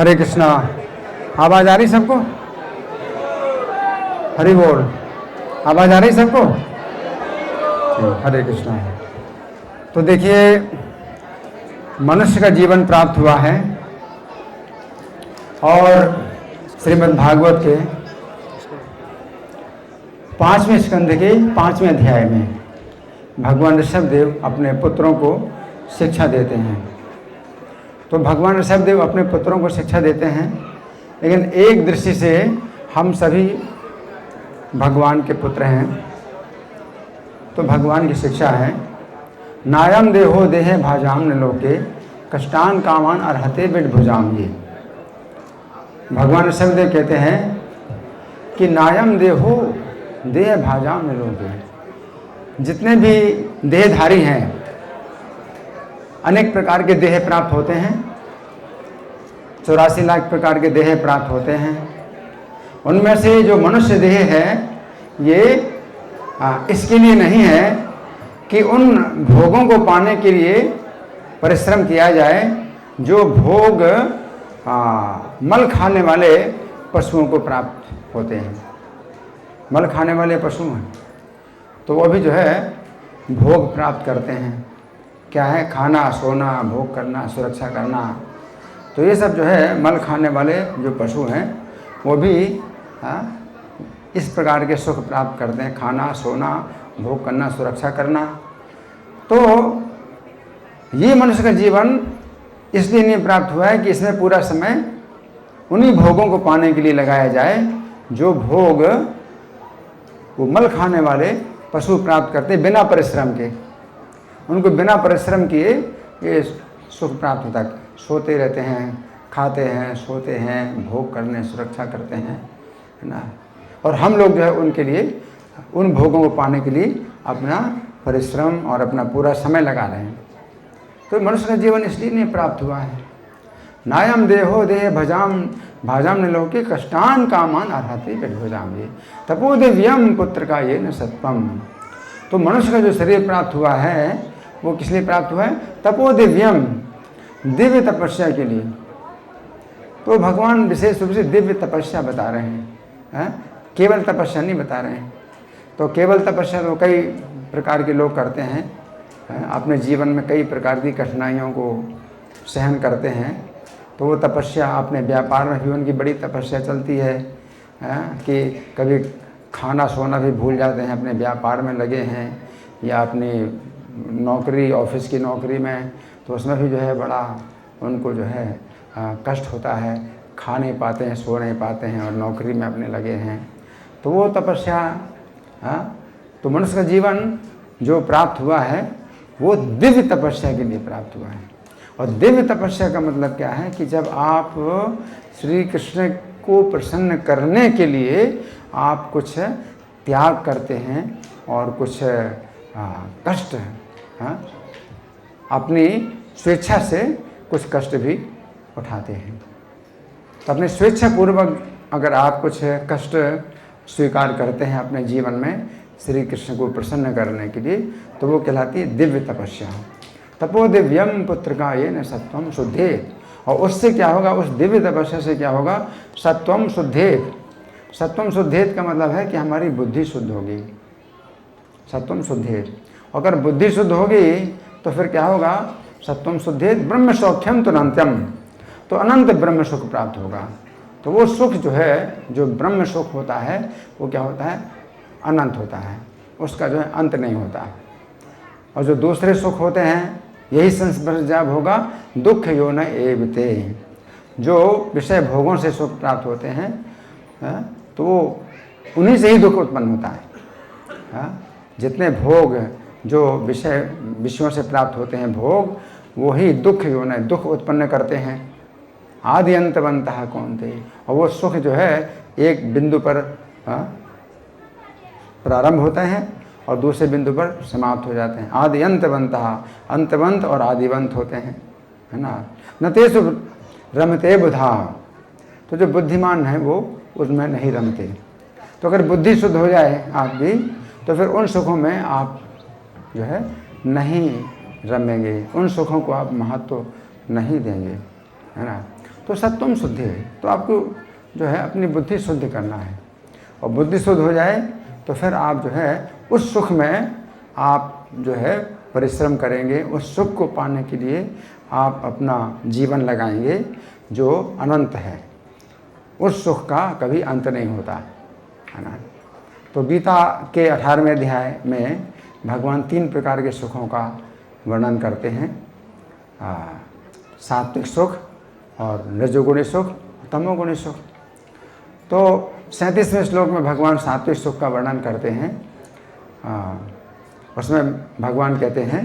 हरे कृष्णा। आवाज आ रही सबको? हरि बोल। आवाज आ रही सबको? हरे कृष्णा। तो देखिए, मनुष्य का जीवन प्राप्त हुआ है और श्रीमद् भागवत के 5वें स्कंध के 5वें अध्याय में भगवान ऋषभदेव अपने पुत्रों को शिक्षा देते हैं। तो भगवान ऋषभदेव अपने पुत्रों को शिक्षा देते हैं, लेकिन एक दृष्टि से हम सभी भगवान के पुत्र हैं। तो भगवान की शिक्षा है, नायम देहो देहे भाजाम न लोके कष्टान कामान अर्हते बिड भुजाम। ये भगवान ऋषभदेव कहते हैं कि नायम देहो देह भाजाम न लोके, जितने भी देहधारी हैं अनेक प्रकार के देह प्राप्त होते हैं, 84 लाख प्रकार के देह प्राप्त होते हैं। उनमें से जो मनुष्य देह है ये इसके लिए नहीं है कि उन भोगों को पाने के लिए परिश्रम किया जाए जो भोग मल खाने वाले पशुओं को प्राप्त होते हैं। मल खाने वाले पशु हैं तो वो भी जो है भोग प्राप्त करते हैं। क्या है? खाना, सोना, भोग करना, सुरक्षा करना। तो ये सब जो है मल खाने वाले जो पशु हैं वो भी इस प्रकार के सुख प्राप्त करते हैं, खाना, सोना, भोग करना, सुरक्षा करना। तो ये मनुष्य का जीवन इसलिए नहीं प्राप्त हुआ है कि इसमें पूरा समय उन्हीं भोगों को पाने के लिए लगाया जाए जो भोग वो मल खाने वाले पशु प्राप्त करते हैं बिना परिश्रम के। उनको बिना परिश्रम किए ये सुख प्राप्त होता है। सोते रहते हैं, खाते हैं, सोते हैं, भोग करने, सुरक्षा करते हैं, है ना। और हम लोग जो है उनके लिए, उन भोगों को पाने के लिए अपना परिश्रम और अपना पूरा समय लगा रहे हैं। तो मनुष्य का जीवन इसलिए नहीं प्राप्त हुआ है। नायम देहो देह भजाम भाजाम न लोके कष्टान कामान अर्हते बिड भुजाम। ये तपो दिव्यम पुत्र का ये न सत्वम। तो मनुष्य का जो शरीर प्राप्त हुआ है वो किस लिए प्राप्त हुआ है? तपो दिव्यम, दिव्य तपस्या के लिए। तो भगवान विशेष रूप से दिव्य तपस्या बता रहे हैं, केवल तपस्या नहीं बता रहे हैं। तो केवल तपस्या तो कई प्रकार के लोग करते हैं, अपने जीवन में कई प्रकार की कठिनाइयों को सहन करते हैं। तो वो तपस्या अपने व्यापार में भी उनकी बड़ी तपस्या चलती है, कि कभी खाना सोना भी भूल जाते हैं, अपने व्यापार में लगे हैं या अपनी नौकरी, ऑफिस की नौकरी में, तो उसमें भी जो है बड़ा उनको जो है कष्ट होता है, खा नहीं पाते हैं, सो नहीं पाते हैं और नौकरी में अपने लगे हैं। तो वो तपस्या, तो मनुष्य का जीवन जो प्राप्त हुआ है वो दिव्य तपस्या के लिए प्राप्त हुआ है। और दिव्य तपस्या का मतलब क्या है कि जब आप श्री कृष्ण को प्रसन्न करने के लिए आप कुछ त्याग करते हैं और कुछ कष्ट, अपनी स्वेच्छा से कुछ कष्ट भी उठाते हैं। तो अपने स्वेच्छा पूर्वक अगर आप कुछ कष्ट स्वीकार करते हैं अपने जीवन में श्री कृष्ण को प्रसन्न करने के लिए, तो वो कहलाती है दिव्य तपस्या। तपो दिव्यम पुत्र का ये न सत्वम शुद्धेत। और उससे क्या होगा? उस दिव्य तपस्या से क्या होगा? सत्वम शुद्धेत। सत्वम शुद्धेत का मतलब है कि हमारी बुद्धि शुद्ध होगी। सत्वम शुद्धेत। अगर बुद्धि शुद्ध होगी तो फिर क्या होगा? सत्वम शुद्धेत ब्रह्म सौख्यम तुरंतम। तो अनंत ब्रह्म सुख प्राप्त होगा। तो वो सुख जो है, जो ब्रह्म सुख होता है, वो क्या होता है? अनंत होता है, उसका जो है अंत नहीं होता। और जो दूसरे सुख होते हैं, यही संस्पर्श जब होगा दुख यो न एवते, जो विषय भोगों से सुख प्राप्त होते हैं, तो वो उन्हीं से ही दुख उत्पन्न होता है। जितने भोग जो विषयों से प्राप्त होते हैं भोग, वो ही दुख यो न, दुख उत्पन्न करते हैं। आदि अंतवंतः कौन्ते। और वो सुख जो है एक बिंदु पर प्रारंभ होते हैं और दूसरे बिंदु पर समाप्त हो जाते हैं। आदि अंतवंतः, अंतवंत और आदिवंत होते हैं, है ना। न तेषु रमते बुधा। तो जो बुद्धिमान है वो उसमें नहीं रमते। तो अगर बुद्धि शुद्ध हो जाए आपकी, तो फिर उन सुखों में आप जो है नहीं रमेंगे, उन सुखों को आप महत्व नहीं देंगे, है ना। तो सत्वम शुद्धि है। तो आपको जो है अपनी बुद्धि शुद्ध करना है, और बुद्धि शुद्ध हो जाए तो फिर आप जो है उस सुख में आप जो है परिश्रम करेंगे, उस सुख को पाने के लिए आप अपना जीवन लगाएंगे जो अनंत है। उस सुख का कभी अंत नहीं होता है ना। तो गीता के 18वें अध्याय में भगवान 3 प्रकार के सुखों का वर्णन करते हैं, सात्विक सुख और रजोगुणी सुख, तमोगुणी सुख। तो 37वें श्लोक में भगवान सात्विक सुख का वर्णन करते हैं। उसमें भगवान कहते हैं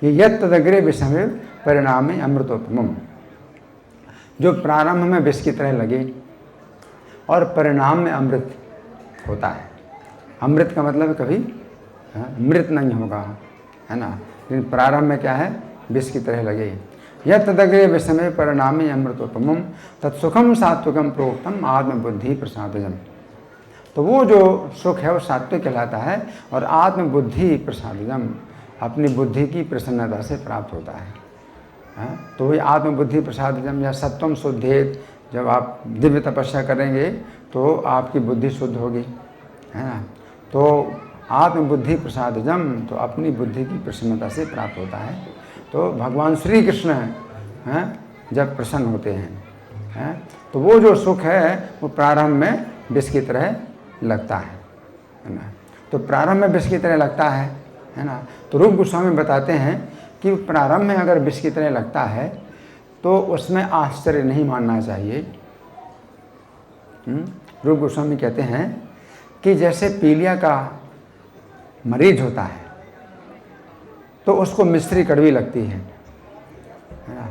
ये यत् तदग्रे विषमे परिणामे अमृतोत्तमम्, जो प्रारंभ में विष की तरह लगे और परिणाम में अमृत होता है। अमृत का मतलब कभी मृत नहीं होगा, है ना, लेकिन प्रारंभ में क्या है, विष की तरह लगे। यत् तदग्रे विषमे परिणामे अमृतोत्तमम् तत्सुखम सात्विकम प्रोक्तम आत्मबुद्धि प्रसादजम। तो वो जो सुख है वो सात्विक कहलाता है, और आत्मबुद्धि प्रसादजम अपनी बुद्धि की प्रसन्नता से प्राप्त होता है। तो वही आत्मबुद्धि प्रसादजम या सत्वम शुद्धेत, जब आप दिव्य तपस्या करेंगे तो आपकी बुद्धि शुद्ध होगी, है ना। तो आत्मबुद्धि प्रसादजम, तो अपनी बुद्धि की प्रसन्नता से प्राप्त होता है। तो भगवान श्री कृष्ण हैं जब प्रसन्न होते हैं तो वो जो सुख है वो प्रारंभ में विष की तरह लगता है ना। तो प्रारंभ में विष की तरह लगता है ना। तो रूप गोस्वामी बताते हैं कि प्रारंभ में अगर विष की तरह लगता है तो उसमें आश्चर्य नहीं मानना चाहिए। रूप गोस्वामी कहते हैं कि जैसे पीलिया का मरीज होता है तो उसको मिश्री कड़वी लगती है ना।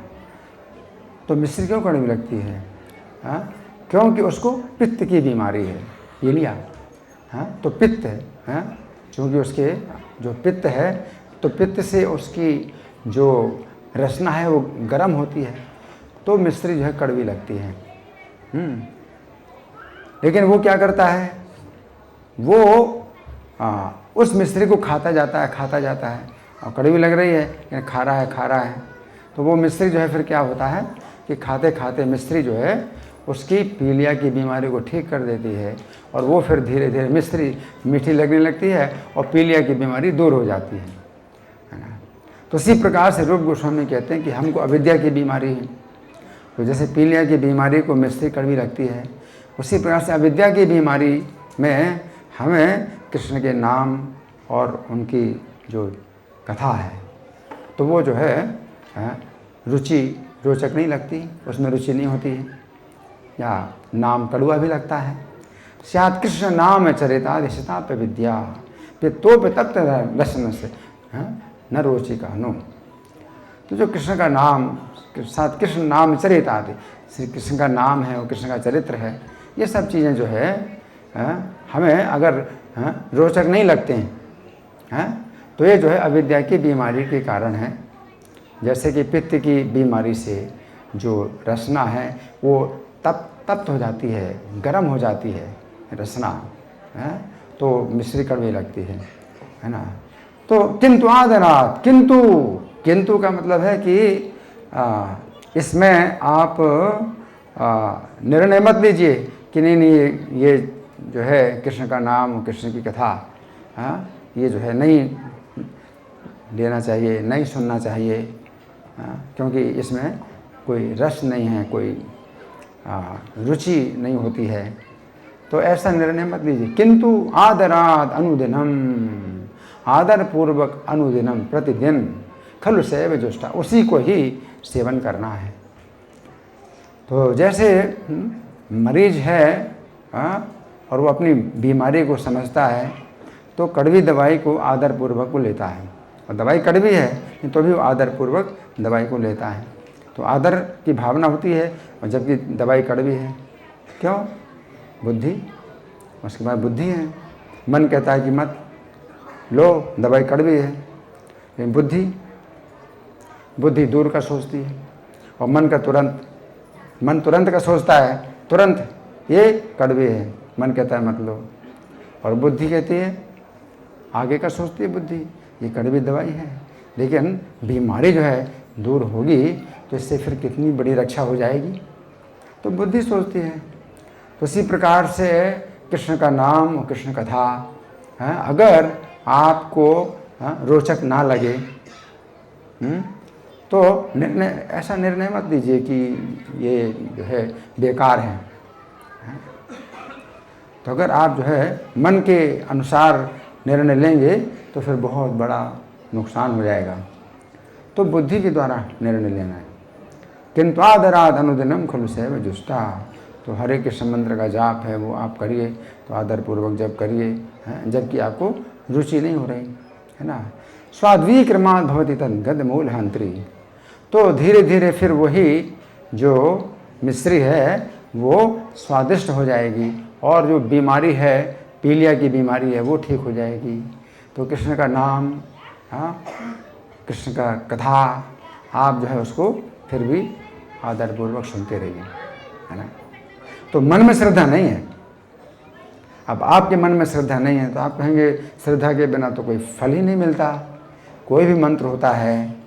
तो मिश्री क्यों कड़वी लगती है? क्योंकि उसको पित्त की बीमारी है, पीलिया। तो पित्त है, क्योंकि उसके जो पित्त है तो पित्त से उसकी जो रचना है वो गर्म होती है, तो मिश्री जो है कड़वी लगती है। लेकिन वो क्या करता है, वो उस मिश्री को खाता जाता है, और कड़वी लग रही है लेकिन खा रहा है। तो वो मिश्री जो है फिर क्या होता है कि खाते खाते मिश्री जो है उसकी पीलिया की बीमारी को ठीक कर देती है, और वो फिर धीरे धीरे मिश्री मीठी लगने लगती है और पीलिया की बीमारी दूर हो जाती है ना। तो इसी प्रकार से रूप गोस्वामी कहते हैं कि हमको अविद्या की बीमारी है, तो जैसे पीलिया की बीमारी को मिश्री कड़वी लगती है, उसी प्रकार से अविद्या की बीमारी में हमें कृष्ण के नाम और उनकी जो कथा है तो वो जो है रोचक नहीं लगती, उसमें रुचि नहीं होती है, या नाम कड़ुआ भी लगता है। स्यात् कृष्ण नाम चरितादिशताप विद्या पित्तोप तप्त दर्शन से न रोचि का नो। तो जो कृष्ण का नाम, साथ कृष्ण नाम चरितादि, श्री कृष्ण का नाम है और कृष्ण का चरित्र है, ये सब चीज़ें जो है हमें अगर रोचक नहीं लगते हैं तो ये जो है अविद्या की बीमारी के कारण है। जैसे कि पित्त की बीमारी से जो रसना है वो तप्त हो जाती है, गर्म हो जाती है रसना, तो मिश्री कड़वी लगती है ना। तो किंतु आदरात, किंतु का मतलब है कि इसमें आप निर्णय मत लीजिए कि नहीं ये जो है कृष्ण का नाम, कृष्ण की कथा ये जो है नहीं लेना चाहिए, नहीं सुनना चाहिए, क्योंकि इसमें कोई रस नहीं है, कोई रुचि नहीं होती है। तो ऐसा निर्णय मत लीजिए। किंतु आदराद अनुदिनम, आदर पूर्वक अनुदिनम प्रतिदिन खलु सेव जुष्टा, उसी को ही सेवन करना है। तो जैसे मरीज है और वो अपनी बीमारी को समझता है तो कड़वी दवाई को आदर पूर्वक वो लेता है, और दवाई कड़वी है तो भी वो आदर पूर्वक दवाई को लेता है। तो आदर की भावना होती है, और जबकि दवाई कड़वी है। क्यों? बुद्धि, उसके बाद बुद्धि है। मन कहता है कि मत लो, दवाई कड़वी है, लेकिन बुद्धि दूर का सोचती है, और मन तुरंत का सोचता है, तुरंत ये कड़वी है, मन कहता है मत लो, और बुद्धि कहती है, आगे का सोचती है बुद्धि, ये कड़वी दवाई है। लेकिन बीमारी जो है दूर होगी तो इससे फिर कितनी बड़ी रक्षा हो जाएगी, तो बुद्धि सोचती है। तो इसी प्रकार से कृष्ण का नाम और कृष्ण कथा अगर आपको रोचक ना लगे तो ऐसा निर्णय मत लीजिए कि ये जो है बेकार है। तो अगर आप जो है मन के अनुसार निर्णय लेंगे तो फिर बहुत बड़ा नुकसान हो जाएगा। तो बुद्धि के द्वारा निर्णय लेना है। किंतु आदराद अनुदिनम खलु सैव जुष्टा। तो हरे कृष्ण मंत्र का जाप है वो आप करिए, तो आदरपूर्वक जब करिए, जबकि आपको रुचि नहीं हो रही है ना। स्वाद्वी क्रमाद भवति तद गद मूल हंत्री। तो धीरे धीरे फिर वही जो मिश्री है वो स्वादिष्ट हो जाएगी और जो बीमारी है, पीलिया की बीमारी है, वो ठीक हो जाएगी। तो कृष्ण का नाम, कृष्ण का कथा आप जो है उसको फिर भी आदरपूर्वक सुनते रहिए, है ना। तो मन में श्रद्धा नहीं है। अब आपके मन में श्रद्धा नहीं है तो आप कहेंगे श्रद्धा के बिना तो कोई फल ही नहीं मिलता। कोई भी मंत्र होता है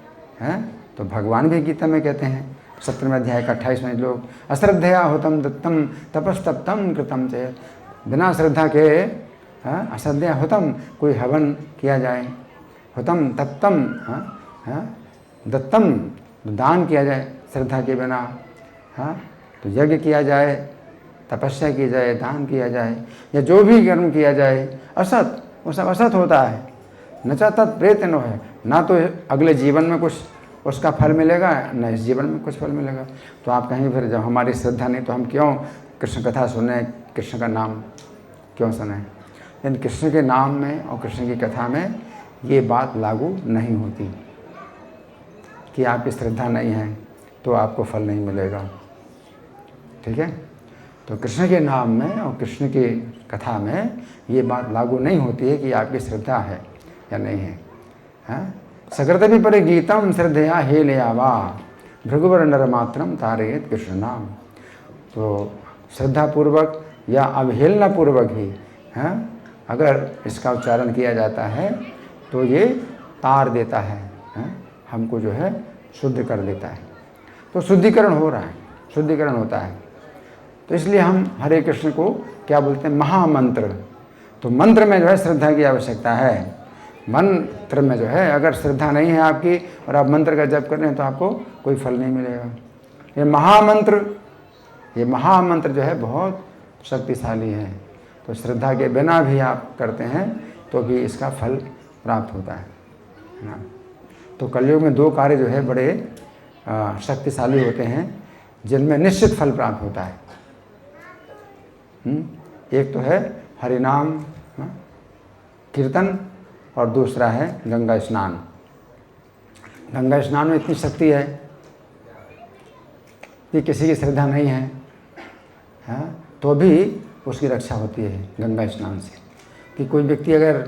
तो भगवान भी गीता में कहते हैं 17वें अध्याय का 28वां श्लोक, अश्रद्धया होतम दत्तम तपस्तप्तम कृतम चेत। बिना श्रद्धा के अश्रद्धया होतम, कोई हवन किया जाए, होतम तप्तम दत्तम, दान किया जाए श्रद्धा के बिना, तो यज्ञ किया जाए, तपस्या की जाए, दान किया जाए, या जो भी कर्म किया जाए असत, वो सब असत होता है। न च तत्प्रेत नो है, ना तो अगले जीवन में कुछ उसका फल मिलेगा, न इस जीवन में कुछ फल मिलेगा। तो आप कहेंगे फिर जब हमारी श्रद्धा नहीं तो हम क्यों कृष्ण कथा सुने, कृष्ण का नाम क्यों सुने। लेकिन कृष्ण के नाम में और कृष्ण की कथा में ये बात लागू नहीं होती कि आपकी श्रद्धा नहीं है तो आपको फल नहीं मिलेगा, ठीक है। तो कृष्ण के नाम में और कृष्ण की कथा में ये बात लागू नहीं होती है कि आपकी श्रद्धा है या नहीं है। सकृतपि परे गीतम श्रद्धया हेलयावा भृगुवर नरमात्रम तारयेत कृष्ण नाम। तो श्रद्धापूर्वक या अवहेलनापूर्वक ही अगर इसका उच्चारण किया जाता है तो ये तार देता है, हमको जो है शुद्ध कर देता है। तो शुद्धिकरण हो रहा है, शुद्धिकरण होता है। तो इसलिए हम हरे कृष्ण को क्या बोलते हैं, महामंत्र। तो मंत्र में जो है श्रद्धा की आवश्यकता है। मंत्र में जो है अगर श्रद्धा नहीं है आपकी और आप मंत्र का जप कर रहे हैं तो आपको कोई फल नहीं मिलेगा। ये महामंत्र जो है बहुत शक्तिशाली है। तो श्रद्धा के बिना भी आप करते हैं तो भी इसका फल प्राप्त होता है ना। तो कलयुग में दो कार्य जो है बड़े शक्तिशाली होते हैं जिनमें निश्चित फल प्राप्त होता है। एक तो है हरिनाम कीर्तन और दूसरा है गंगा स्नान। गंगा स्नान में इतनी शक्ति है कि किसी की श्रद्धा नहीं है तो भी उसकी रक्षा होती है गंगा स्नान से। कि कोई व्यक्ति अगर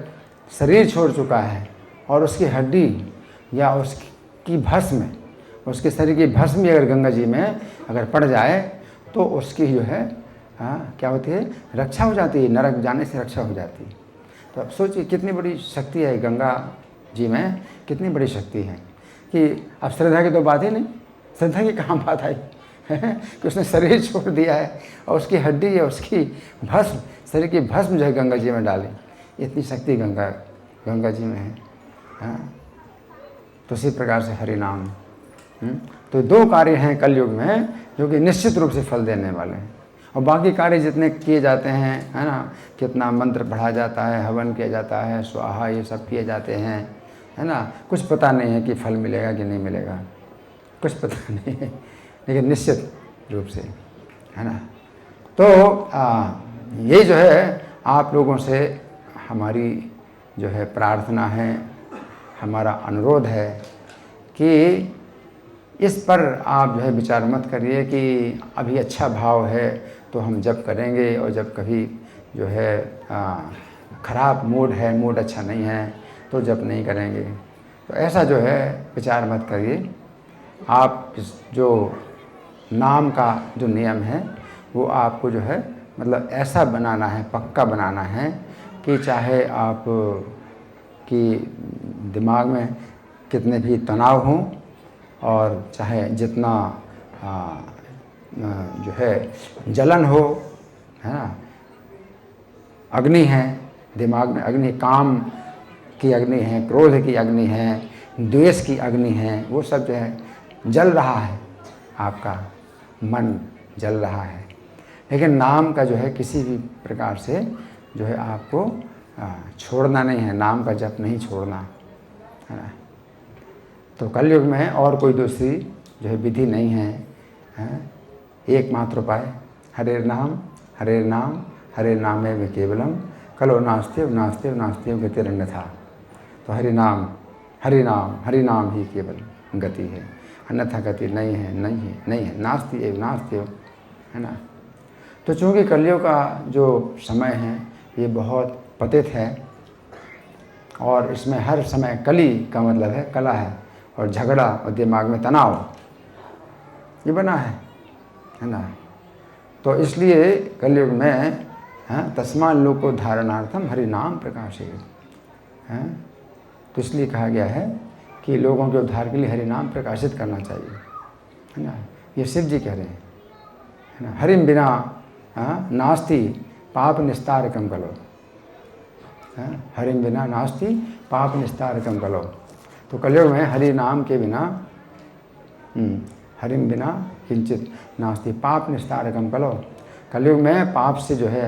शरीर छोड़ चुका है और उसकी हड्डी या उसकी भस्म, उसके शरीर की भस्म भी अगर गंगा जी में अगर पड़ जाए तो उसकी जो है क्या होती है, रक्षा हो जाती है, नरक जाने से रक्षा हो जाती है। तो अब सोचिए कितनी बड़ी शक्ति है गंगा जी में, कितनी बड़ी शक्ति है कि अब श्रद्धा की तो बात ही नहीं, श्रद्धा की कहाँ बात आई कि उसने शरीर छोड़ दिया है और उसकी हड्डी या उसकी भस्म, शरीर की भस्म जो है गंगा जी में डाली। इतनी शक्ति गंगा जी में है। तो इसी प्रकार से हरि नाम। तो दो कार्य हैं कलयुग में जो कि निश्चित रूप से फल देने वाले हैं। और बाकी कार्य जितने किए जाते हैं, है ना, कितना मंत्र पढ़ा जाता है, हवन किया जाता है, स्वाहा, ये सब किए जाते हैं, है ना, कुछ पता नहीं है कि फल मिलेगा कि नहीं मिलेगा, कुछ पता नहीं है, लेकिन निश्चित रूप से, है ना। तो ये जो है आप लोगों से हमारी जो है प्रार्थना है, हमारा अनुरोध है कि इस पर आप जो है विचार मत करिए कि अभी अच्छा भाव है तो हम जप करेंगे और जब कभी जो है ख़राब मूड है, मूड अच्छा नहीं है तो जप नहीं करेंगे। तो ऐसा जो है विचार मत करिए। आप जो नाम का जो नियम है वो आपको जो है मतलब ऐसा बनाना है, पक्का बनाना है कि चाहे आप कि दिमाग में कितने भी तनाव हों और चाहे जितना जो है जलन हो, है ना, अग्नि है दिमाग में, अग्नि काम की अग्नि है, क्रोध की अग्नि है, द्वेष की अग्नि है, वो सब जो है जल रहा है, आपका मन जल रहा है। लेकिन नाम का जो है किसी भी प्रकार से जो है आपको छोड़ना नहीं है, नाम का जप नहीं छोड़ना है ना। तो कलयुग में और कोई दूसरी जो है विधि नहीं है, एकमात्र उपाय हरे नाम हरे नाम हरे नामे में केवलम कलो नास्त्यव नास्त्यव नास्त्यव गतिरन्य था। तो हरि नाम हरि नाम हरि नाम ही केवल गति है, अन्यथा गति नहीं है, नहीं है, नहीं है, नास्ति एव नास्त्यव, है ना। तो चूँकि कलयुग का जो समय है ये बहुत पतित है और इसमें हर समय कली का मतलब है कला है और झगड़ा और दिमाग में तनाव ये बना है ना। तो इसलिए कलयुग में तस्मात् लोको धारणार्थम हरि नाम प्रकाशेत, तो इसलिए कहा गया है कि लोगों के उद्धार के लिए हरि नाम प्रकाशित करना चाहिए, है ना। ये शिव जी कह रहे हैं, है ना। हरिम बिना नास्ति पाप निस्तारकम कलो, हरिम बिना नास्ति पाप निस्तारकम कलो। तो कलयुग में हरि नाम के बिना हरिम बिना किंचित नास्ति पाप निस्तारकम कलो। कलयुग में पाप से जो है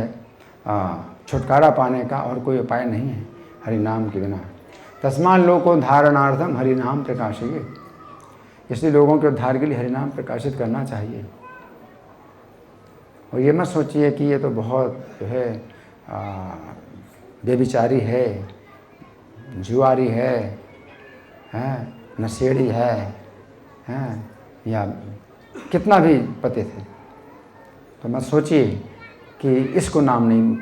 छुटकारा पाने का और कोई उपाय नहीं है हरि नाम के बिना। तस्मात् लोको धारणार्थम हरि नाम प्रकाशेत, इसलिए लोगों के उद्धार के लिए हरि नाम प्रकाशित करना चाहिए। और ये मत सोचिए कि ये तो बहुत जो है बेविचारी है, जुआरी है, नशेड़ी है, या कितना भी पतित है, तो मत सोचिए कि इसको नाम नहीं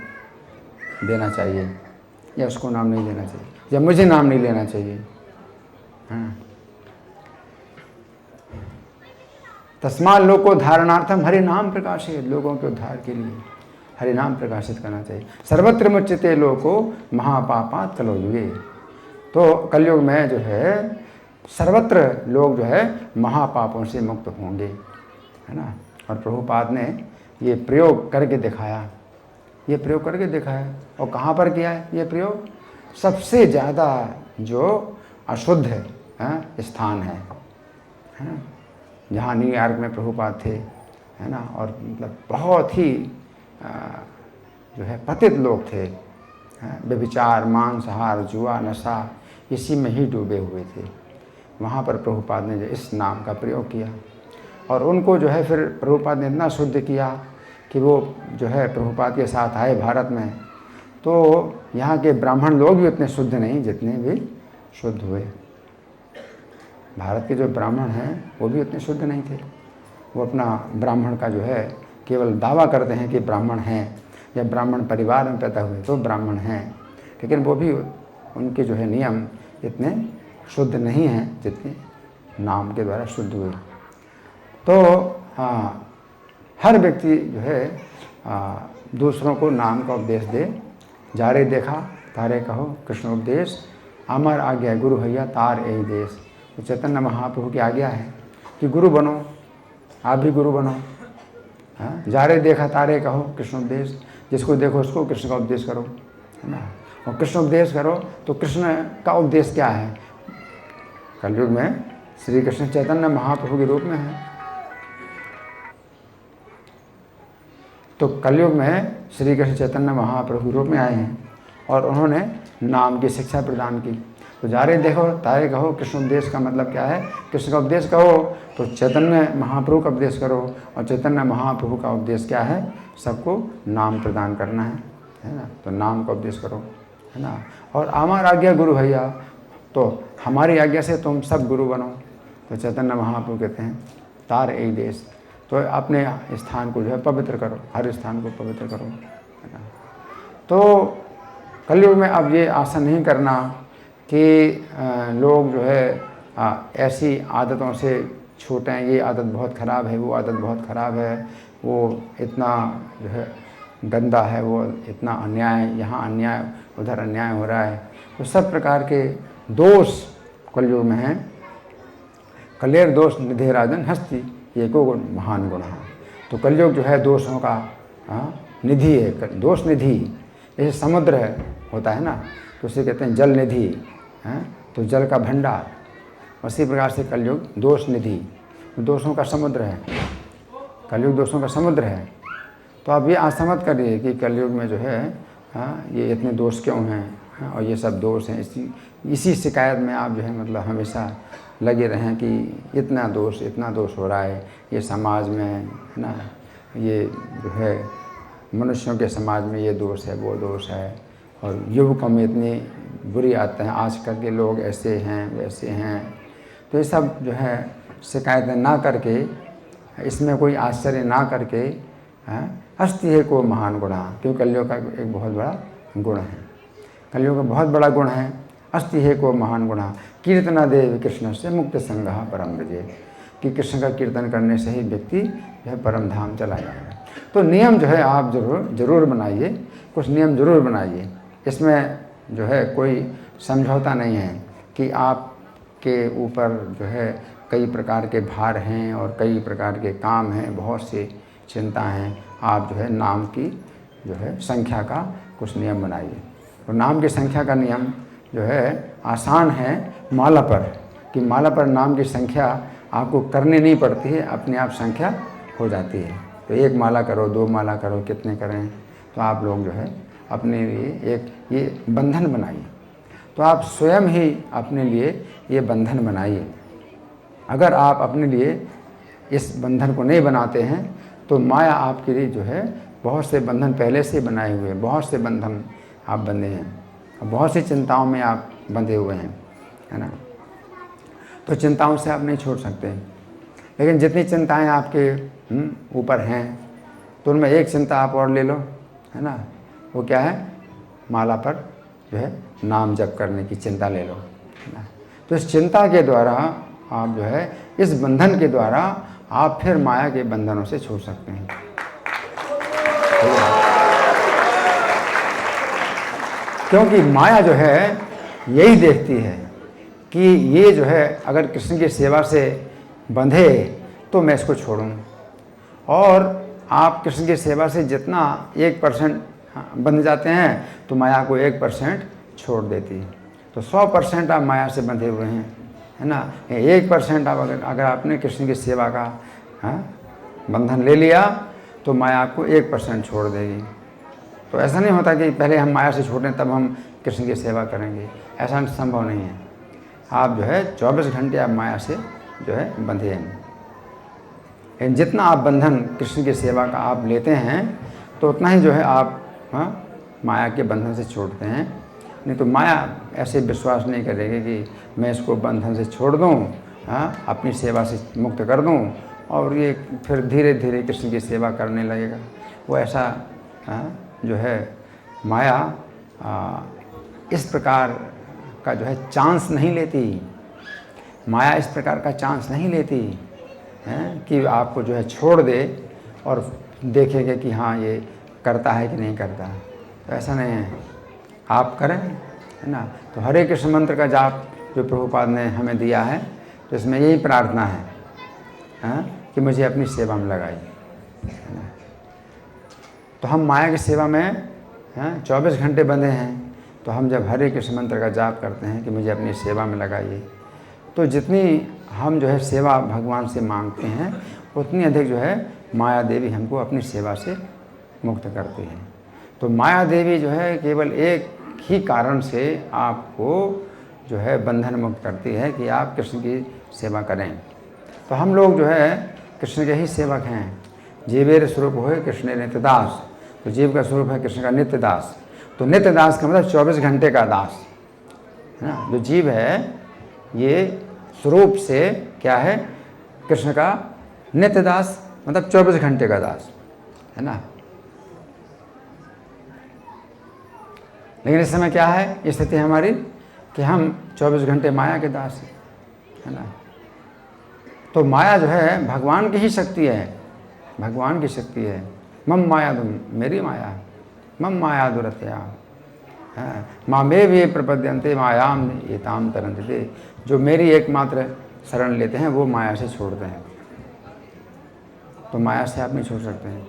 देना चाहिए या उसको नाम नहीं देना चाहिए या मुझे नाम नहीं लेना चाहिए। तस्मात् लोको धारणार्थम हरि नाम प्रकाशित, लोगों के उद्धार के लिए हरि नाम प्रकाशित करना चाहिए। सर्वत्र मुच्यते लोको महापापात् कलो युगे, तो कलयुग में जो है सर्वत्र लोग जो है महापापों से मुक्त होंगे, है ना। और प्रभुपाद ने ये प्रयोग करके दिखाया, ये प्रयोग करके दिखाया। और कहाँ पर किया है ये प्रयोग? सबसे ज़्यादा जो अशुद्ध स्थान है ना, जहाँ न्यूयॉर्क में प्रभुपाद थे, है ना। और मतलब बहुत ही जो है पतित लोग थे, व्यभिचार, मांसाहार, जुआ, नशा इसी में ही डूबे हुए थे। वहाँ पर प्रभुपाद ने जो इस नाम का प्रयोग किया और उनको जो है फिर प्रभुपाद ने इतना शुद्ध किया कि वो जो है प्रभुपाद के साथ आए भारत में, तो यहाँ के ब्राह्मण लोग भी उतने शुद्ध नहीं जितने भी शुद्ध हुए। भारत के जो ब्राह्मण हैं वो भी उतने शुद्ध नहीं थे। वो अपना ब्राह्मण का जो है केवल दावा करते हैं कि ब्राह्मण हैं या ब्राह्मण परिवार में पैदा हुए तो ब्राह्मण हैं, लेकिन वो भी उनके जो है नियम इतने शुद्ध नहीं हैं जितने नाम के द्वारा शुद्ध हुए। तो हर व्यक्ति जो है दूसरों को नाम का उपदेश दे। जारे देखा तारे कहो कृष्ण उपदेश, अमर आज्ञा गुरु भैया तार यही देश। तो चैतन्य महाप्रभु की आज्ञा है कि गुरु बनो, आप भी गुरु बनो। जारे देखा तारे कहो कृष्ण उपदेश, जिसको देखो उसको कृष्ण का उपदेश करो, है ना। और कृष्ण उपदेश करो तो कृष्ण का उपदेश क्या है? कलयुग में श्री कृष्ण चैतन्य महाप्रभु के रूप में है। तो कलयुग में श्री कृष्ण चैतन्य महाप्रभु रूप में आए हैं और उन्होंने नाम की शिक्षा प्रदान की। तो जारे देखो तारे कहो कृष्ण उपदेश का मतलब क्या है? कृष्ण का उपदेश कहो तो चैतन्य महाप्रभु का उपदेश करो। और चैतन्य महाप्रभु का उपदेश क्या है? सबको नाम प्रदान करना है ना। तो नाम का उपदेश करो, है ना। और अमर आज्ञा गुरु भैया, तो हमारी आज्ञा से तुम सब गुरु बनो। तो चैतन्य महाप्रभु कहते हैं तार एक देश, तो अपने स्थान को जो है पवित्र करो, हर स्थान को पवित्र करो, है ना। तो कलयुग में अब ये आशा नहीं करना कि लोग जो है ऐसी आदतों से छूटें, ये आदत बहुत ख़राब है, वो आदत बहुत ख़राब है, वो इतना जो है गंदा है, वो इतना अन्याय, यहाँ अन्याय उधर अन्याय हो रहा है। तो सब प्रकार के दोष कलयुग में हैं। कलेर दोष निधे राजन हस्ती एको गुण महान गुण। तो कलयुग जो है दोषों का निधि है, दोष निधि। जैसे समुद्र होता है ना, तो उसे कहते हैं जल निधि, तो जल का भंडार। उसी प्रकार से कलयुग दोष निधि, दोषों का समुद्र है, कलयुग दोषों का समुद्र है। तो आप ये आशा मत करिए कि कलयुग में जो है ये इतने दोष क्यों हैं, और ये सब दोष हैं, इसी शिकायत में आप जो है मतलब हमेशा लगे रहें कि इतना दोष हो रहा है ये समाज में, है ना, ये जो है मनुष्यों के समाज में ये दोष है, वो दोष है, और युवकों में इतनी बुरी आदतें हैं, आजकल के लोग ऐसे हैं वैसे हैं। तो ये सब जो है शिकायतें ना करके, इसमें कोई आश्चर्य ना करके, अस्ति है को महान गुणा, क्योंकि कलयुग का एक बहुत बड़ा गुण है, कलयुग का बहुत बड़ा गुण है। अस्ति है को महान गुणा कीर्तना देव कृष्ण से मुक्त संगः परम ब्रजे, कि कृष्ण का कीर्तन करने से ही व्यक्ति जो है परम धाम चला जाएगा। तो नियम जो है आप जरूर बनाइए, कुछ नियम जरूर बनाइए। इसमें जो है कोई समझौता नहीं है कि आपके ऊपर जो है कई प्रकार के भार हैं और कई प्रकार के काम हैं, बहुत सी चिंता हैं। आप जो है नाम की जो है संख्या का कुछ नियम बनाइए। और नाम की संख्या का नियम जो है आसान है माला पर, कि माला पर नाम की संख्या आपको करनी नहीं पड़ती है, अपने आप संख्या हो जाती है। तो 1 माला करो, 2 माला करो, कितने करें, तो आप लोग जो है अपने लिए एक ये बंधन बनाइए। तो आप स्वयं ही अपने लिए ये बंधन बनाइए। अगर आप अपने लिए इस बंधन को नहीं बनाते हैं तो माया आपके लिए जो है बहुत से बंधन पहले से बनाए हुए, बहुत से बंधन आप बंधे हैं, बहुत सी चिंताओं में आप बंधे हुए हैं, है ना। तो चिंताओं से आप नहीं छोड़ सकते। लेकिन जितनी चिंताएं आपके ऊपर हैं, तो उनमें एक चिंता आप और ले लो, है ना। वो क्या है, माला पर जो है नाम जप करने की चिंता ले लो, है ना। तो इस चिंता के द्वारा आप जो है, इस बंधन के द्वारा आप फिर माया के बंधनों से छूट सकते हैं। क्योंकि माया जो है यही देखती है कि ये जो है अगर कृष्ण की सेवा से बंधे तो मैं इसको छोड़ूं, और आप कृष्ण की सेवा से जितना 1% बंध जाते हैं तो माया को 1% छोड़ देती है। तो 100% आप माया से बंधे हुए हैं, है ना। 1% आप अगर आपने कृष्ण की सेवा का बंधन ले लिया तो माया आपको 1% छोड़ देगी। तो ऐसा नहीं होता कि पहले हम माया से छूटें तब हम कृष्ण की सेवा करेंगे, ऐसा संभव नहीं है। आप जो है 24 घंटे आप माया से जो है बंधे हैं। लेकिन जितना आप बंधन कृष्ण की सेवा का आप लेते हैं तो उतना ही जो है आप माया के बंधन से छूटते हैं। नहीं तो माया ऐसे विश्वास नहीं करेगी कि मैं इसको बंधन से छोड़ दूँ, अपनी सेवा से मुक्त कर दूँ और ये फिर धीरे धीरे कृष्ण की सेवा करने लगेगा। वो ऐसा जो है माया इस प्रकार का जो है चांस नहीं लेती। माया इस प्रकार का चांस नहीं लेती है कि आपको जो है छोड़ दे और देखेंगे कि हाँ ये करता है कि नहीं करता। तो ऐसा नहीं है, आप करें, है ना। तो हरे कृष्ण मंत्र का जाप जो प्रभुपाद ने हमें दिया है, तो इसमें यही प्रार्थना है कि मुझे अपनी सेवा में लगाइए, है ना। तो हम माया की सेवा में 24 घंटे बंधे हैं। तो हम जब हरे कृष्ण मंत्र का जाप करते हैं कि मुझे अपनी सेवा में लगाइए, तो जितनी हम जो है सेवा भगवान से मांगते हैं उतनी अधिक जो है माया देवी हमको अपनी सेवा से मुक्त करती है। तो माया देवी जो है केवल एक ही कारण से आपको जो है बंधन मुक्त करती है कि आप कृष्ण की सेवा करें। तो हम लोग जो है कृष्ण के ही सेवक हैं। जीवेर स्वरूप होए कृष्ण नित्य दास। तो जीव का स्वरूप है कृष्ण का नित्य दास। तो नित्य दास का मतलब 24 घंटे का दास, है ना। जो जीव है ये स्वरूप से क्या है, कृष्ण का नित्य दास, मतलब 24 घंटे का दास, है ना। लेकिन इस समय क्या है स्थिति हमारी कि हम 24 घंटे माया के दास हैं, है ना। तो माया जो है भगवान की ही शक्ति है, भगवान की शक्ति है। मम माया मेरी माया, मम माया दुरत्या, मामे भी प्रपद्यंते मायाम एताम तरंते। जो मेरी एकमात्र शरण लेते हैं वो माया से छोड़ते हैं। तो माया से आप नहीं छोड़ सकते हैं।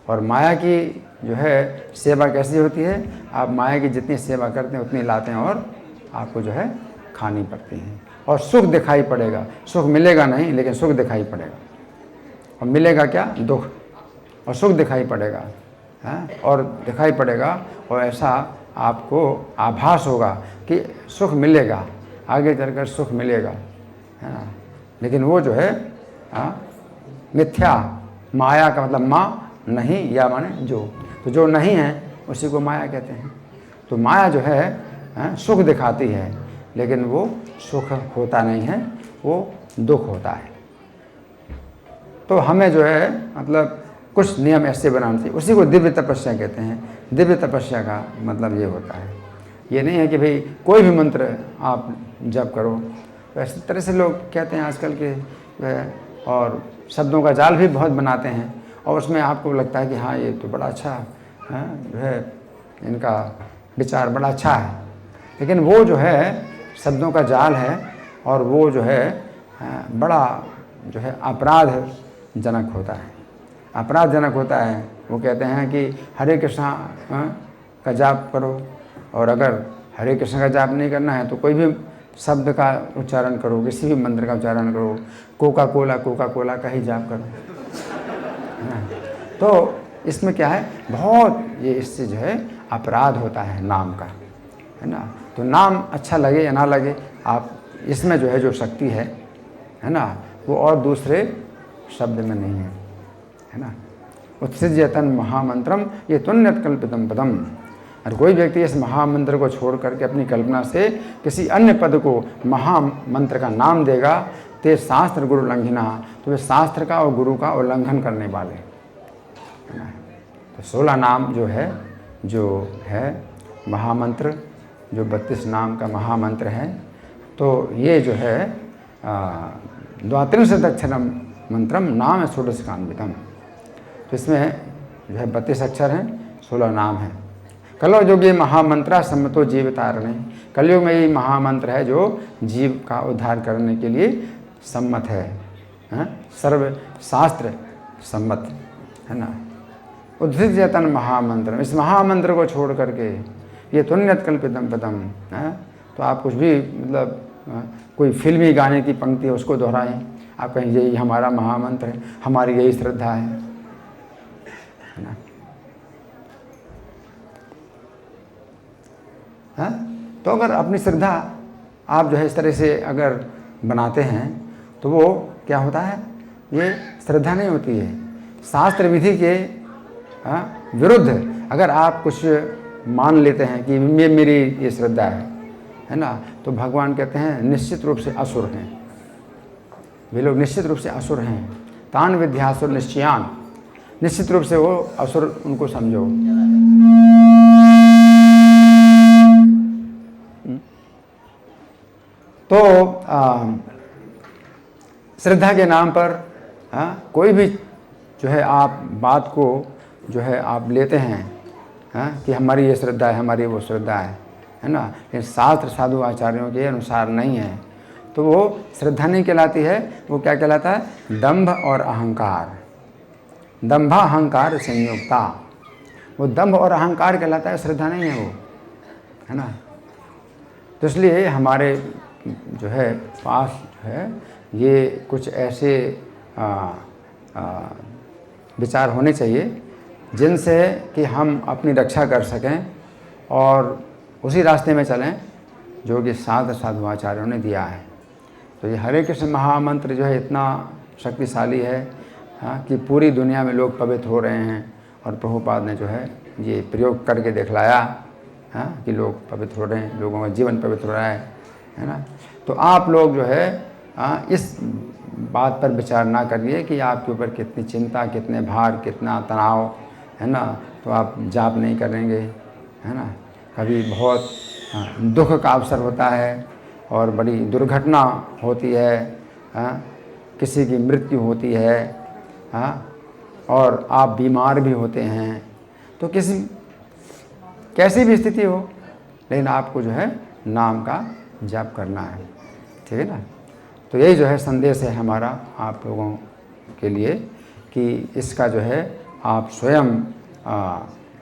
और माया की जो है सेवा कैसी होती है, आप माया की जितनी सेवा करते हैं उतनी लाते हैं और आपको जो है खानी पड़ती है। और सुख दिखाई पड़ेगा, सुख मिलेगा नहीं लेकिन सुख दिखाई पड़ेगा। और मिलेगा क्या, दुख, और सुख दिखाई पड़ेगा, है और दिखाई पड़ेगा। और ऐसा आपको आभास होगा कि सुख मिलेगा, आगे चलकर सुख मिलेगा, है ना। लेकिन वो जो है मिथ्या, माया का मतलब माँ नहीं, या माने जो, तो जो नहीं है उसी को माया कहते हैं। तो माया जो है सुख दिखाती है लेकिन वो सुख होता नहीं है, वो दुख होता है। तो हमें जो है मतलब कुछ नियम ऐसे बनाने चाहिए, उसी को दिव्य तपस्या कहते हैं। दिव्य तपस्या का मतलब ये होता है, ये नहीं है कि भाई कोई भी मंत्र आप जप करो। तो इस तरह से लोग कहते हैं आजकल के, और शब्दों का जाल भी बहुत बनाते हैं और उसमें आपको लगता है कि हाँ ये तो बड़ा अच्छा है, जो है इनका विचार बड़ा अच्छा है। लेकिन वो जो है शब्दों का जाल है और वो जो है बड़ा जो है अपराधजनक होता है, अपराधजनक होता है। वो कहते हैं कि हरे कृष्णा का जाप करो, और अगर हरे कृष्ण का जाप नहीं करना है तो कोई भी शब्द का उच्चारण करो, किसी भी मंत्र का उच्चारण करो, कोका कोला का ही जाप करो, है ना। तो इसमें क्या है, बहुत ये इससे जो है अपराध होता है नाम का, है ना। तो नाम अच्छा लगे या ना लगे, आप इसमें जो है जो शक्ति है ना, वो और दूसरे शब्द में नहीं है ना। उत्सृज्यतन महामंत्रम ये तुन्यत कल्पितम पदम। और कोई व्यक्ति इस महामंत्र को छोड़ करके अपनी कल्पना से किसी अन्य पद को महामंत्र का नाम देगा, ते शास्त्र गुरु लंघिना, तो वे शास्त्र का और गुरु का उल्लंघन करने वाले, है ना। तो 16 नाम जो है महामंत्र, जो 32 नाम का महामंत्र है, तो ये जो है द्वात्रिंशत् अक्षरम मंत्रम नाम षोडशकान्वितम। तो इसमें जो है 32 अक्षर हैं, 16 नाम हैं। कलयुग ये महामंत्र सम्मतो जीव तारणे, कलयुग में ये महामंत्र है जो जीव का उद्धार करने के लिए सम्मत है, सर्व शास्त्र सम्मत, है ना। उद्धृत्यतन महामंत्र, इस महामंत्र को छोड़ करके ये तुन्यत कल्पितम पदम, तो आप कुछ भी मतलब कोई फिल्मी गाने की पंक्ति है उसको दोहराएं, आप कहें यही हमारा महामंत्र है, हमारी यही श्रद्धा है ना। तो अगर अपनी श्रद्धा आप जो है इस तरह से अगर बनाते हैं तो वो क्या होता है, ये श्रद्धा नहीं होती है। शास्त्र विधि के विरुद्ध अगर आप कुछ मान लेते हैं कि ये मेरी ये श्रद्धा है ना, तो भगवान कहते हैं निश्चित रूप से असुर हैं, वे लोग निश्चित रूप से असुर हैं। तान विद्यासुर निश्चयान, निश्चित रूप से वो असुर, उनको समझो। तो श्रद्धा के नाम पर कोई भी जो है आप बात को जो है आप लेते हैं कि हमारी ये श्रद्धा है, हमारी वो श्रद्धा है ना, लेकिन शास्त्र साधु आचार्यों के अनुसार नहीं है, तो वो श्रद्धा नहीं कहलाती है। वो क्या कहलाता है, दंभ और अहंकार, दंभा अहंकार संयुक्ता, वो दंभ और अहंकार कहलाता है, श्रद्धा नहीं है वो, है ना। तो इसलिए हमारे जो है पास जो है ये कुछ ऐसे विचार होने चाहिए जिनसे कि हम अपनी रक्षा कर सकें और उसी रास्ते में चलें जो कि शास्त्र साधुआचार्यों ने दिया है। तो ये हरे कृष्ण महामंत्र जो है इतना शक्तिशाली है कि पूरी दुनिया में लोग पवित्र हो रहे हैं, और प्रभुपाद ने जो है ये प्रयोग करके दिखलाया कि लोग पवित्र हो रहे हैं, लोगों का जीवन पवित्र हो रहा है ना। तो आप लोग जो है इस बात पर विचार ना करिए कि आपके ऊपर कितनी चिंता, कितने भार, कितना तनाव, है ना, तो आप जाप नहीं करेंगे, है ना। कभी बहुत दुख का अवसर होता है और बड़ी दुर्घटना होती है, किसी की मृत्यु होती है, और आप बीमार भी होते हैं, तो कैसी भी स्थिति हो, लेकिन आपको जो है नाम का जाप करना है, ठीक है ना। तो यही जो है संदेश है हमारा आप लोगों के लिए कि इसका जो है आप स्वयं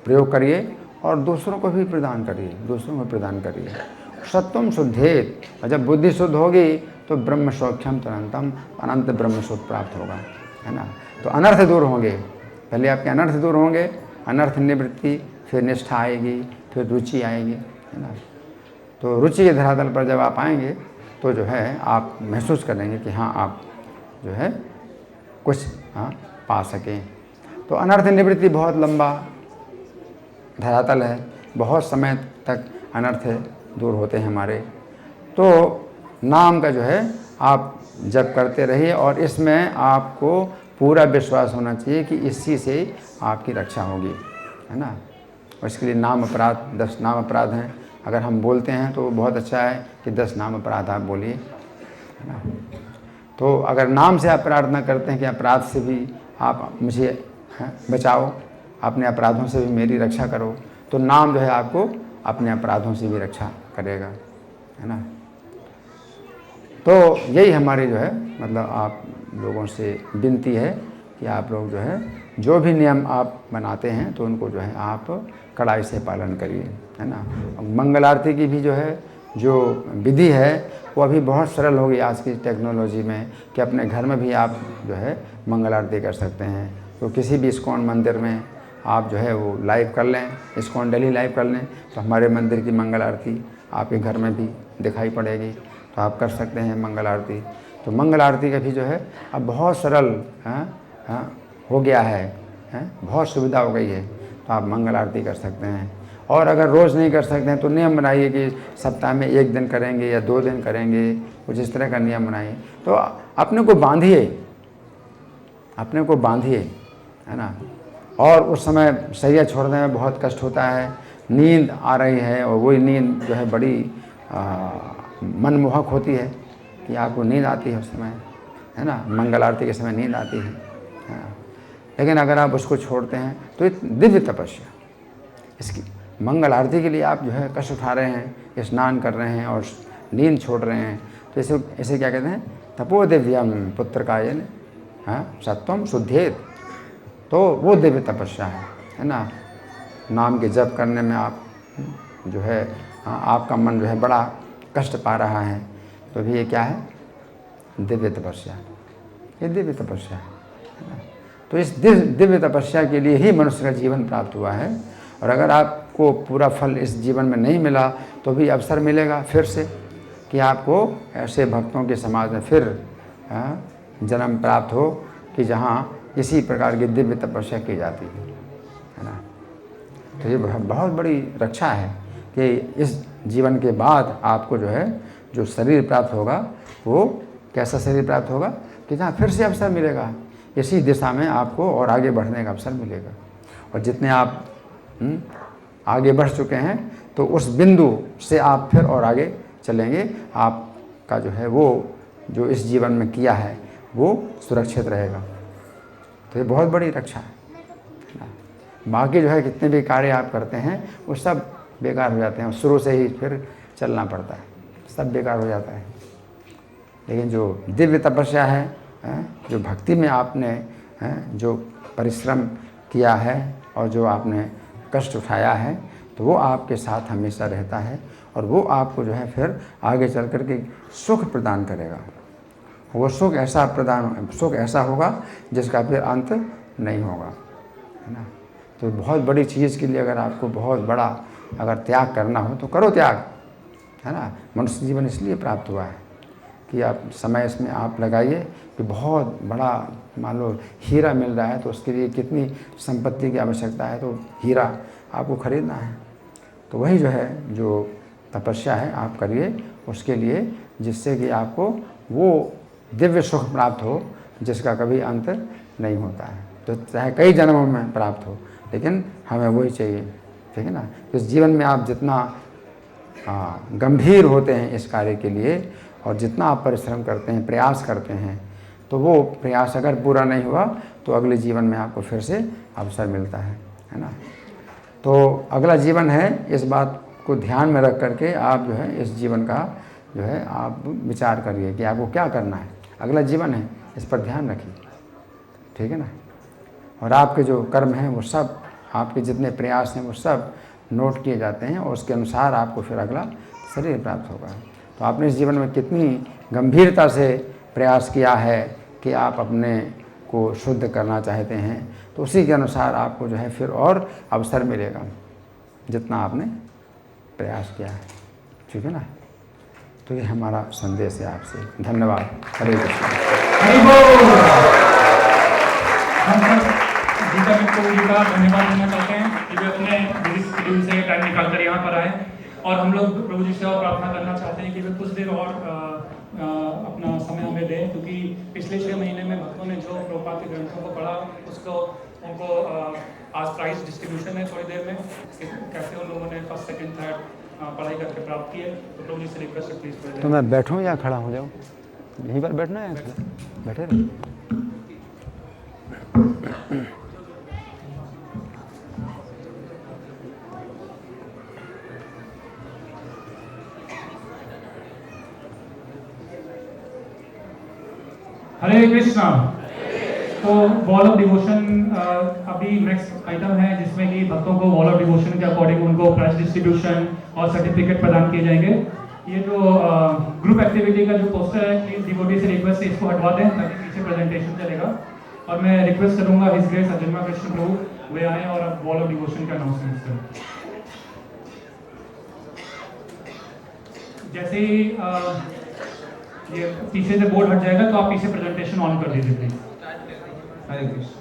प्रयोग करिए और दूसरों को भी प्रदान करिए। सत्वम शुद्धेत, और जब बुद्धि शुद्ध होगी तो ब्रह्म सौख्यम तदंतम, अनंत ब्रह्म सुख प्राप्त होगा, है ना। तो अनर्थ दूर होंगे, पहले आपके अनर्थ दूर होंगे, अनर्थ निवृत्ति, फिर निष्ठा आएगी, फिर रुचि आएगी, है ना। तो रुचि के धरातल पर जब आप आएंगे तो जो है आप महसूस करेंगे कि हाँ आप जो है कुछ पा सकें। तो अनर्थ निवृत्ति बहुत लंबा धरातल है, बहुत समय तक अनर्थ दूर होते हैं हमारे। तो नाम का जो है आप जप करते रहिए और इसमें आपको पूरा विश्वास होना चाहिए कि इसी से आपकी रक्षा होगी, है ना। और इसके लिए नाम अपराध, 10 नाम अपराध हैं। अगर हम बोलते हैं तो बहुत अच्छा है कि 10 नाम अपराध आप बोलिए, है ना। तो अगर नाम से आप प्रार्थना करते हैं कि अपराध से भी आप मुझे बचाओ, अपने अपराधों से भी मेरी रक्षा करो, तो नाम जो है आपको अपने अपराधों से भी रक्षा करेगा, है ना। तो यही हमारी जो है मतलब आप लोगों से विनती है कि आप लोग जो है जो भी नियम आप बनाते हैं तो उनको जो है आप कड़ाई से पालन करिए, है ना। मंगल आरती की भी जो है जो विधि है वो अभी बहुत सरल हो गई आज की टेक्नोलॉजी में कि अपने घर में भी आप जो है मंगल आरती कर सकते हैं। तो किसी भी इस्कॉन मंदिर में आप जो है वो लाइव कर लें, इस्कॉन डेली लाइव कर लें, तो हमारे मंदिर की मंगल आरती आपके घर में भी दिखाई पड़ेगी, तो आप कर सकते हैं मंगल आरती। तो मंगल आरती का भी जो है अब बहुत सरल हो गया है, बहुत सुविधा हो गई है, तो आप मंगल आरती कर सकते हैं। और अगर रोज़ नहीं कर सकते हैं तो नियम बनाइए कि सप्ताह में 1 दिन करेंगे या 2 दिन करेंगे, कुछ इस तरह का नियम बनाइए। तो अपने को बांधिए, है ना। और उस समय सैया छोड़ने में बहुत कष्ट होता है, नींद आ रही है और वही नींद जो है बड़ी मनमोहक होती है कि आपको नींद आती है उस समय, है ना। मंगल आरती के समय नींद आती है, लेकिन अगर आप उसको छोड़ते हैं तो ये दिव्य तपस्या, इसकी मंगल आरती के लिए आप जो है कष्ट उठा रहे हैं, स्नान कर रहे हैं और नींद छोड़ रहे हैं, तो इसे क्या कहते हैं, तपो दिव्यम पुत्र कायन सत्वम शुद्धेत। तो वो दिव्य तपस्या है ना। नाम के जप करने में आप जो है आपका मन जो है बड़ा कष्ट पा रहा है, तो भी ये क्या है, दिव्य तपस्या, ये दिव्य तपस्या है ना। तो इस दिव्य तपस्या के लिए ही मनुष्य का जीवन प्राप्त हुआ है। और अगर आपको पूरा फल इस जीवन में नहीं मिला तो भी अवसर मिलेगा फिर से कि आपको ऐसे भक्तों के समाज में फिर जन्म प्राप्त हो कि जहाँ इसी प्रकार की दिव्य तपस्या की जाती है ना। तो ये बहुत बड़ी रक्षा है कि इस जीवन के बाद आपको जो है जो शरीर प्राप्त होगा वो कैसा शरीर प्राप्त होगा कि जहाँ फिर से अवसर मिलेगा, इसी दिशा में आपको और आगे बढ़ने का अवसर मिलेगा। और जितने आप आगे बढ़ चुके हैं तो उस बिंदु से आप फिर और आगे चलेंगे, आपका जो है वो जो इस जीवन में किया है वो सुरक्षित रहेगा। तो ये बहुत बड़ी रक्षा है ना। बाकी जो है कितने भी कार्य आप करते हैं वो सब बेकार हो जाते हैं, शुरू से ही फिर चलना पड़ता है, सब बेकार हो जाता है। लेकिन जो दिव्य तपस्या है, जो भक्ति में आपने जो परिश्रम किया है और जो आपने कष्ट उठाया है, तो वो आपके साथ हमेशा रहता है और वो आपको जो है फिर आगे चल कर के सुख प्रदान करेगा। वो सुख ऐसा होगा जिसका फिर अंत नहीं होगा, है ना। तो बहुत बड़ी चीज़ के लिए अगर आपको बहुत बड़ा अगर त्याग करना हो तो करो त्याग, है ना। मनुष्य जीवन इसलिए प्राप्त हुआ है कि आप समय इसमें आप लगाइए कि बहुत बड़ा मान लो हीरा मिल रहा है तो उसके लिए कितनी संपत्ति की आवश्यकता है, तो हीरा आपको खरीदना है। तो वही जो है जो तपस्या है आप करिए उसके लिए, जिससे कि आपको वो दिव्य सुख प्राप्त हो जिसका कभी अंत नहीं होता है। तो चाहे कई जन्मों में प्राप्त हो, लेकिन हमें वही चाहिए, ठीक है ना। इस जीवन में आप जितना गंभीर होते हैं इस कार्य के लिए और जितना आप परिश्रम करते हैं, प्रयास करते हैं, तो वो प्रयास अगर पूरा नहीं हुआ तो अगले जीवन में आपको फिर से अवसर मिलता है ना। तो अगला जीवन है, इस बात को ध्यान में रख करके आप जो है इस जीवन का जो है आप विचार करिए कि आपको क्या करना है। अगला जीवन है, इस पर ध्यान रखिए, ठीक है ना। और आपके जो कर्म हैं वो सब, आपके जितने प्रयास हैं वो सब नोट किए जाते हैं और उसके अनुसार आपको फिर अगला शरीर प्राप्त होगा। तो आपने इस जीवन में कितनी गंभीरता से प्रयास किया है कि आप अपने को शुद्ध करना चाहते हैं, तो उसी के अनुसार आपको जो है फिर और अवसर मिलेगा जितना आपने प्रयास किया है। ठीक है ना? तो ये हमारा संदेश है आपसे। धन्यवाद। हरे कृष्ण। हरि बोल। हम सब गीता मित्रों जी का धन्यवाद देना चाहते हैं कि वे अपने बिजी शेड्यूल से टाइम निकाल कर यहाँ पर आए, और हम लोग प्रभु जी से और प्रार्थना करना चाहते हैं कि वे कुछ देर और अपना समय हमें दें, क्योंकि पिछले 6 महीने में भक्तों ने जो प्रभुपाद के ग्रंथों को पढ़ा उसको उनको आज प्राइज डिस्ट्रीब्यूशन है थोड़ी देर में, कैसे उन लोगों ने फर्स्ट सेकंड थर्ड पढ़ाई करके प्राप्त किए। तो प्रभु जी से रिक्वेस्ट है प्लीज। तो मैं बैठूं या खड़ा हो जाऊं? यहीं पर बैठना है? बैठे रहो। हरे कृष्णा। तो वॉल ऑफ डिवोशन अभी नेक्स्ट आइटम है, जिसमें कि भक्तों को वॉल ऑफ डिवोशन के अकॉर्डिंग उनको प्राइज डिस्ट्रीब्यूशन और सर्टिफिकेट प्रदान किए जाएंगे। ये जो ग्रुप एक्टिविटी का जो पोस्टर है, प्लीज डिवोटी से रिक्वेस्ट है इसको हटवा दें ताकि पीछे प्रेजेंटेशन चलेगा। और मैं रिक्वेस्ट करूंगा हिज ग्रेस अजन्मा कृष्ण प्रभु वे आए और अब वॉल ऑफ डिवोशन का अनाउंसमेंट करें। जैसे ही ये पीछे से बोर्ड हट जाएगा तो आप पीछे प्रेजेंटेशन ऑन कर दीजिए प्लीज। हरे कृष्ण।